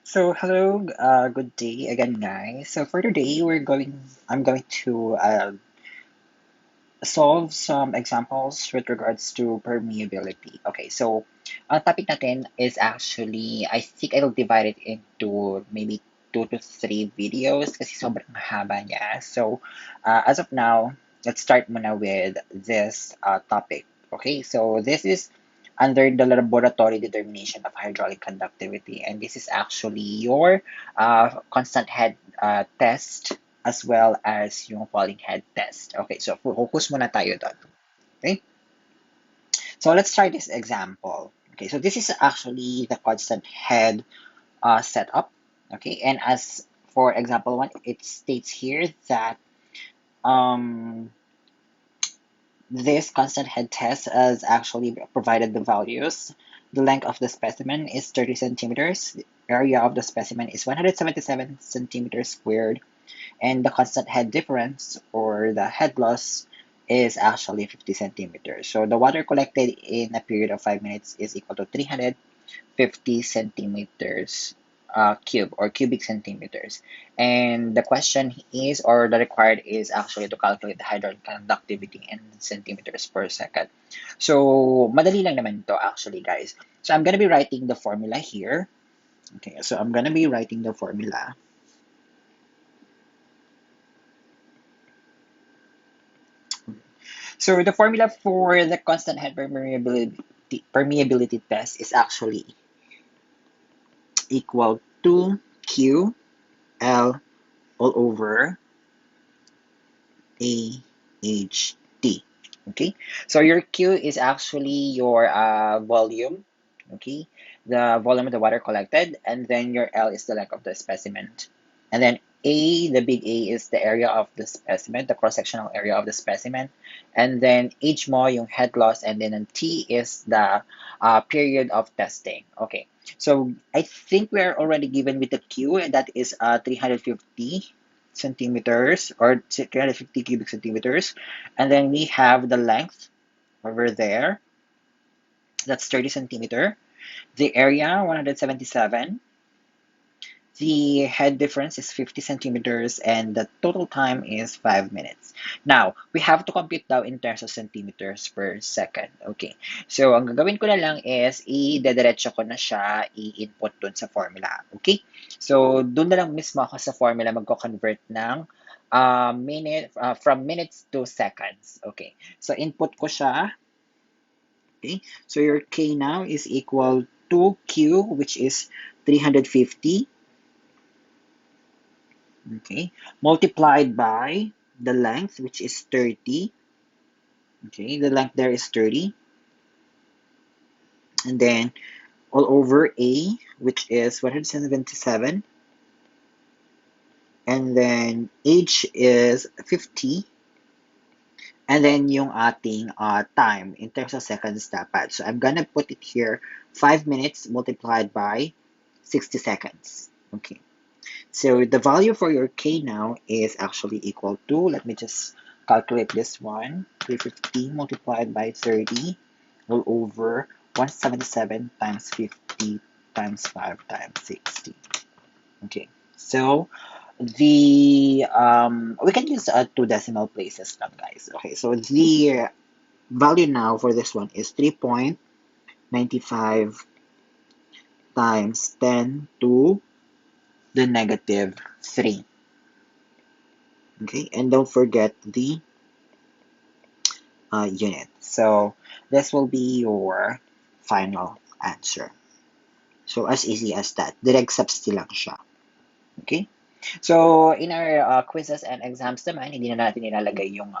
So hello, good day again, guys. So for today, I'm going to solve some examples with regards to permeability. Okay, so ang topic natin is actually, I think I'll divide it into maybe 2 to 3 videos kasi sobrang haba niya. So as of now, let's start muna with this topic. Okay, so this is under the laboratory determination of hydraulic conductivity, and this is actually your constant head test as well as yung falling head test. Okay, so focus muna tayo doon. Okay, so let's try this example. Okay, so this is actually the constant head setup. Okay, and as for example one, it states here that um, this constant head test has actually provided the values. The length of the specimen is 30 centimeters. The area of the specimen is 177 centimeters squared, and the constant head difference or the head loss is actually 50 centimeters. So the water collected in a period of 5 minutes is equal to 350 centimeters cube or cubic centimeters. And the question is, or the required is actually to calculate the hydraulic conductivity in centimeters per second. So madali lang naman to actually, guys. So I'm gonna be writing the formula here. Okay, so I'm gonna be writing the formula. So the formula for the constant head permeability test is actually equal to Q L all over A H T. Okay, so your Q is actually your volume. Okay, the volume of the water collected, and then your L is the length of the specimen, and then A, the big A, is the area of the specimen, the cross-sectional area of the specimen, and then H mo yung head loss, and then T is the period of testing. Okay, so I think we are already given with the Q, and that is 350 centimeters or 350 cubic centimeters, and then we have the length over there, that's 30 centimeter, the area 177, the head difference is 50 centimeters, and the total time is 5 minutes. Now, we have to compute daw in terms of centimeters per second. Okay. So, ang gagawin ko na lang is i-dediretso ko na siya i-input dun sa formula. Okay? So, dun na lang mismo ako sa formula magko-convert ng from minutes to seconds. Okay. So, input ko siya. Okay. So, your K now is equal to Q, which is 350. Okay, multiplied by the length, which is 30. Okay, the length there is 30. And then all over A, which is 177. And then H is 50. And then yung ating time in terms of seconds dapat. So I'm gonna put it here, 5 minutes multiplied by 60 seconds. Okay. So the value for your K now is actually equal to, let me just calculate this one, 350 multiplied by 30 all over 177 times 50 times 5 times 60. Okay, so we can use 2 decimal places now, guys. Okay, so the value now for this one is 3.95 times 10 to the negative 3. Okay, and don't forget the unit. So this will be your final answer. So as easy as that. Direct substitute lang siya. Okay? So in our quizzes and exams naman, hindi na natin nilalagay yung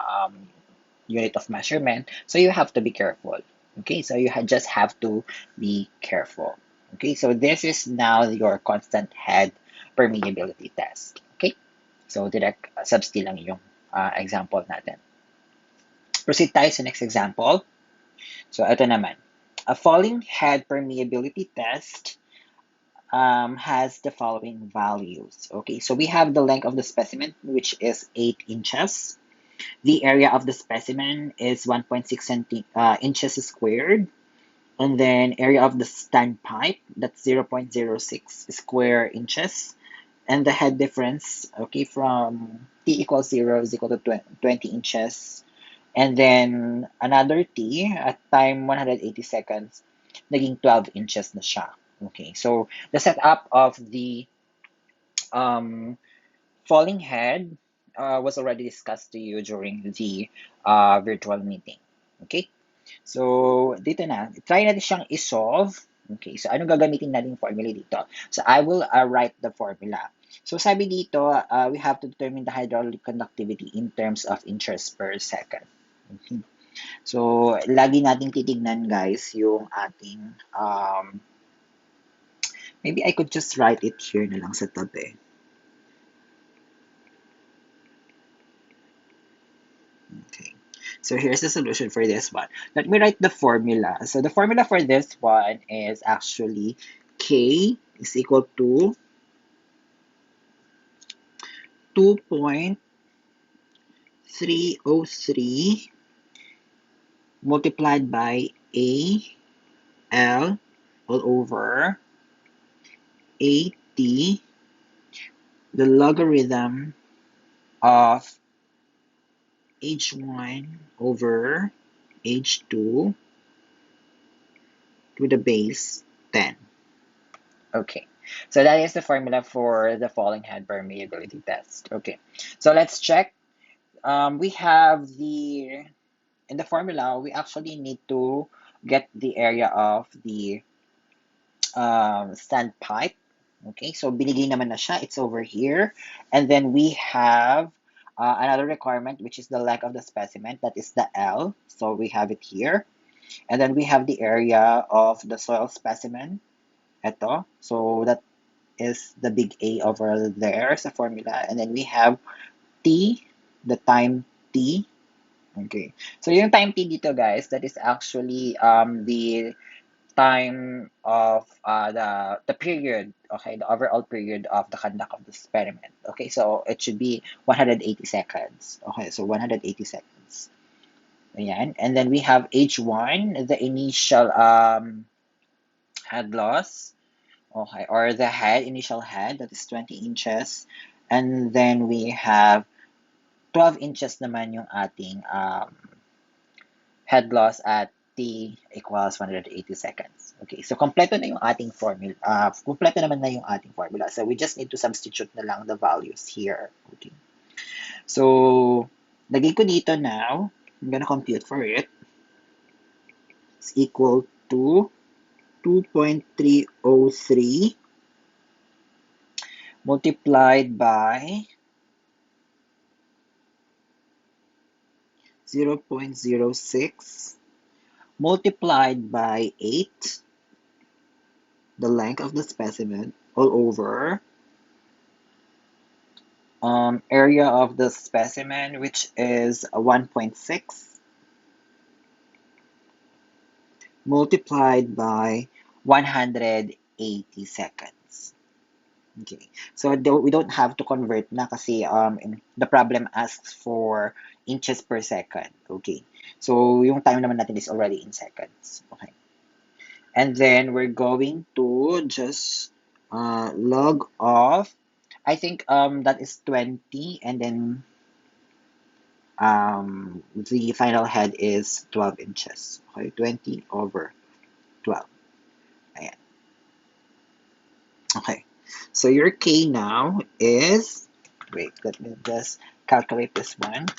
unit of measurement. So you have to be careful. Okay? So you just have to be careful. Okay? So this is now your constant head permeability test. Okay? So direct substitute lang yung example natin. Proceed tayo sa next example. So, ito naman. A falling head permeability test has the following values. Okay, so we have the length of the specimen, which is 8 inches. The area of the specimen is 1.6 inches squared. And then area of the standpipe, that's 0.06 square inches. And the head difference, okay, from t equals 0 is equal to 20 inches. And then another t at time 180 seconds, naging 12 inches na siya. Okay, so the setup of the um, falling head was already discussed to you during the virtual meeting. Okay? So, dito na. Try natin siyang i-solve. Okay, so anong gagamitin natin formula dito? So, I will write the formula. So, sabi dito, we have to determine the hydraulic conductivity in terms of inches per second. Okay. So, lagi nating titignan guys yung ating, maybe I could just write it here na lang sa tabi. Okay. So here's the solution for this one. Let me write the formula. So the formula for this one is actually K is equal to 2.303 multiplied by AL all over AT, the logarithm of H1 over H2 to the base 10. Okay, so that is the formula for the falling head permeability test. Okay, so let's check. We have in the formula, we actually need to get the area of the standpipe. Okay, so binigay naman na siya. It's over here. And then we have another requirement, which is the length of the specimen. That is the L. So we have it here. And then we have the area of the soil specimen. Ito. So that is the big A over there sa formula. And then we have T, the time T. Okay. So yung time T dito guys, that is actually the time of the period, okay, the overall period of the conduct of the experiment. Okay, so it should be 180 seconds. Okay, so 180 seconds. Ayan. And then we have H1, the initial head loss. Okay, or the initial head, that is 20 inches. And then we have 12 inches naman yung ating head loss at t equals 180 seconds. Okay, so kompleto na yung ating formula. Kompleto naman na yung ating formula. So we just need to substitute na lang the values here. Okay. So, lagay ko dito now. I'm gonna compute for it. It's equal to 2.303 multiplied by 0.06 multiplied by 8, the length of the specimen, all over area of the specimen, which is 1.6, multiplied by 180 seconds. Okay, so we don't have to convert na kasi the problem asks for inches per second. Okay, so yung time naman natin is already in seconds. Okay, and then we're going to just log off. I think that is 20, and then the final head is 12 inches. Okay, 20 over 12. Ayan. Okay, so your K now is, wait, let me just calculate this one.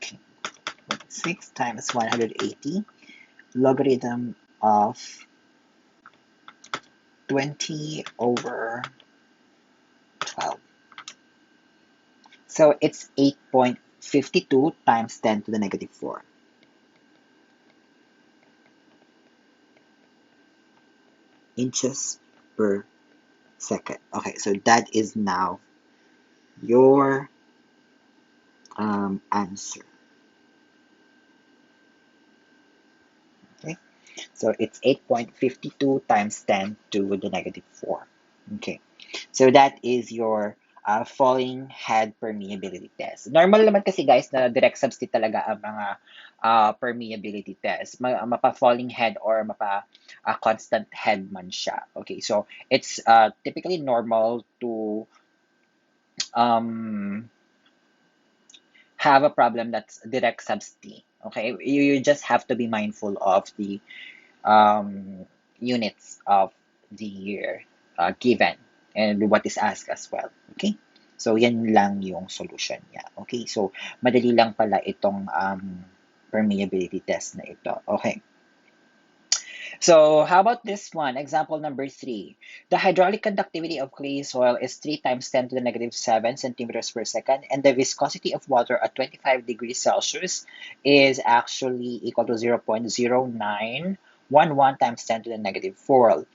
Okay. 6 times 180 logarithm of 20 over 12. So it's 8.52 times 10 to the negative 4. Inches per second. Okay, so that is now your answer. Okay, so it's 8.52 times 10 to the negative 4. Okay, so that is your falling head permeability test. Normal naman kasi guys na direct substitute talaga ang mga permeability test. Mapa-falling head or mapa constant head man siya. Okay, so it's typically normal to um, have a problem that's direct substitute. Okay, you just have to be mindful of the um, units of the year given and what is asked as well. Okay? So, yan lang yung solution niya. Okay? So, madali lang pala itong permeability test na ito. Okay. So, how about this one? Example number 3. The hydraulic conductivity of clay soil is 3 times 10 to the negative 7 centimeters per second, and the viscosity of water at 25 degrees Celsius is actually equal to 0.0911 times 10 to the negative 4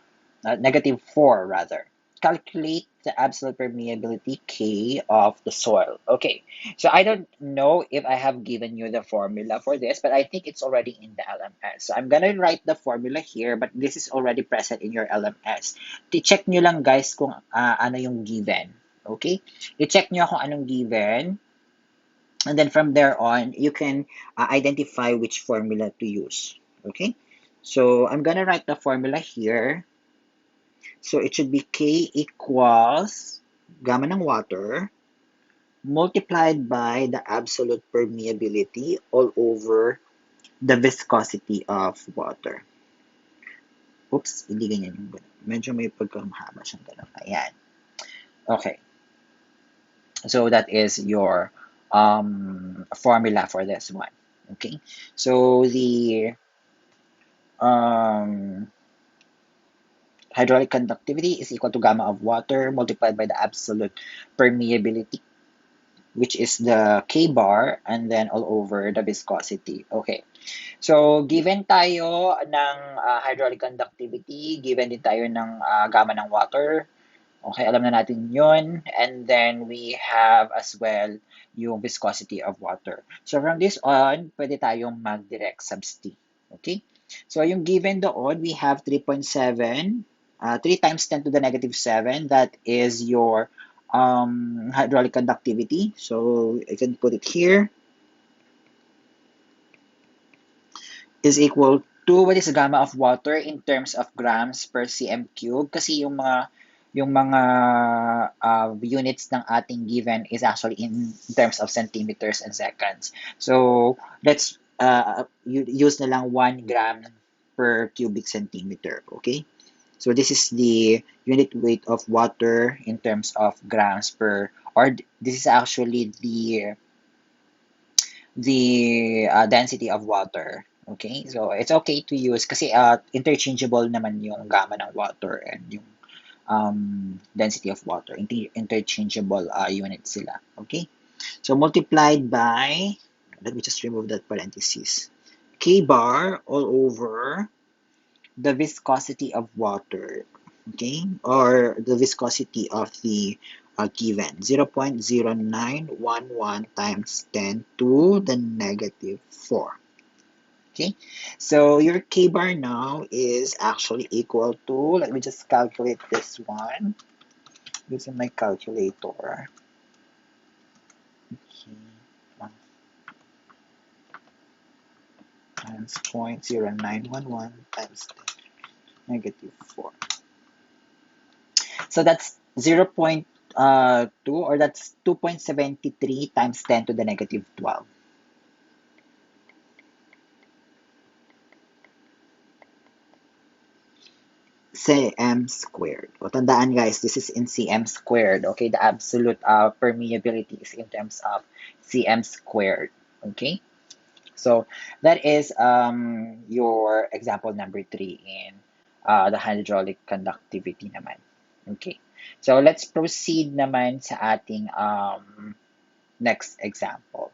rather. Calculate the absolute permeability K of the soil. Okay, so I don't know if I have given you the formula for this, but I think it's already in the LMS. So I'm gonna write the formula here, but this is already present in your LMS. I-check nyo lang guys kung ano yung given. Okay? I-check nyo kung anong given. And then from there on, you can identify which formula to use. Okay? So I'm gonna write the formula here. So it should be K equals gamma ng water multiplied by the absolute permeability all over the viscosity of water. Oops, hindi ganyan yung ganun. Medyo may pagkamahaba siyang ganun. Ayan. Okay. So that is your formula for this one. Okay. So the um, hydraulic conductivity is equal to gamma of water multiplied by the absolute permeability, which is the K bar, and then all over the viscosity. Okay. So, given tayo ng hydraulic conductivity, given din tayo ng gamma ng water. Okay, alam na natin yun. And then, we have as well yung viscosity of water. So, from this on, pwede tayong mag-direct substitute. Okay? So, yung given doon, we have 3.7, 3 times 10 to the negative 7. That is your hydraulic conductivity. So, I can put it here. Is equal to what is the gamma of water in terms of grams per cm cube kasi yung mga units ng ating given is actually in terms of centimeters and seconds. So let's use na lang 1 gram per cubic centimeter, okay? So this is the unit weight of water in terms of grams per, or this is actually the density of water. Okay, so it's okay to use kasi interchangeable naman yung gamma ng water and yung density of water. Interchangeable units sila. Okay, so multiplied by, let me just remove that parenthesis, K bar all over the viscosity of water, okay, or the viscosity of the given 0.0911 times 10 to the negative 4. Okay, so your K bar now is actually equal to, let me just calculate this one using my calculator. Okay, times 0.0911 times 10 negative 4. So that's 0.2, or that's 2.73 times 10 to the negative 12. cm squared. O, tandaan guys, this is in cm squared. Okay, the absolute permeability is in terms of cm squared. Okay, so that is your example number 3 in the hydraulic conductivity naman. Okay, so let's proceed naman sa ating next example.